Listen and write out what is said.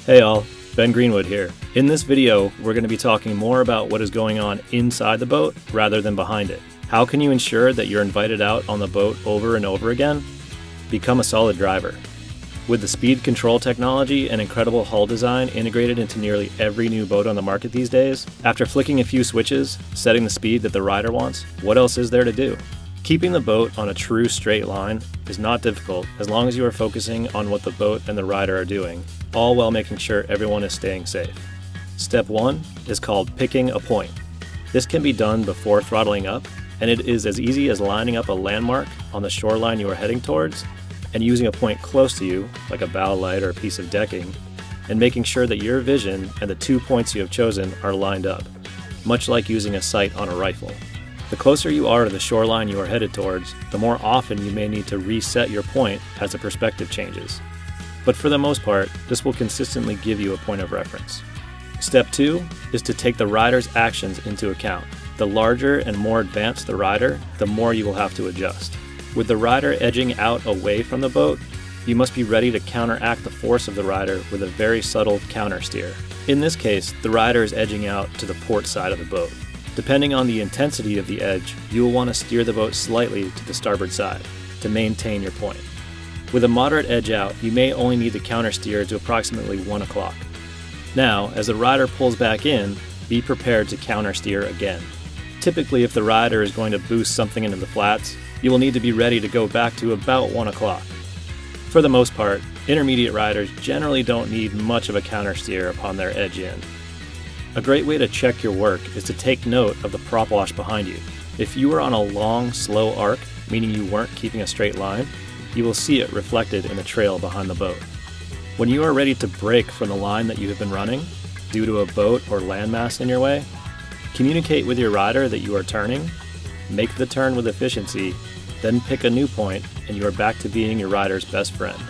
Hey all, Ben Greenwood here. In this video, we're going to be talking more about what is going on inside the boat rather than behind it. How can you ensure that you're invited out on the boat over and over again? Become a solid driver. With the speed control technology and incredible hull design integrated into nearly every new boat on the market these days, after flicking a few switches, setting the speed that the rider wants, what else is there to do? Keeping the boat on a true straight line is not difficult as long as you are focusing on what the boat and the rider are doing, all while making sure everyone is staying safe. Step 1 is called picking a point. This can be done before throttling up, and it is as easy as lining up a landmark on the shoreline you are heading towards and using a point close to you, like a bow light or a piece of decking, and making sure that your vision and the 2 points you have chosen are lined up, much like using a sight on a rifle. The closer you are to the shoreline you are headed towards, the more often you may need to reset your point as the perspective changes. But for the most part, this will consistently give you a point of reference. Step 2 is to take the rider's actions into account. The larger and more advanced the rider, the more you will have to adjust. With the rider edging out away from the boat, you must be ready to counteract the force of the rider with a very subtle counter steer. In this case, the rider is edging out to the port side of the boat. Depending on the intensity of the edge, you will want to steer the boat slightly to the starboard side to maintain your point. With a moderate edge out, you may only need to counter steer to approximately 1 o'clock. Now, as the rider pulls back in, be prepared to counter steer again. Typically, if the rider is going to boost something into the flats, you will need to be ready to go back to about 1 o'clock. For the most part, intermediate riders generally don't need much of a counter steer upon their edge in. A great way to check your work is to take note of the prop wash behind you. If you are on a long, slow arc, meaning you weren't keeping a straight line, you will see it reflected in the trail behind the boat. When you are ready to break from the line that you have been running, due to a boat or landmass in your way, communicate with your rider that you are turning, make the turn with efficiency, then pick a new point, and you are back to being your rider's best friend.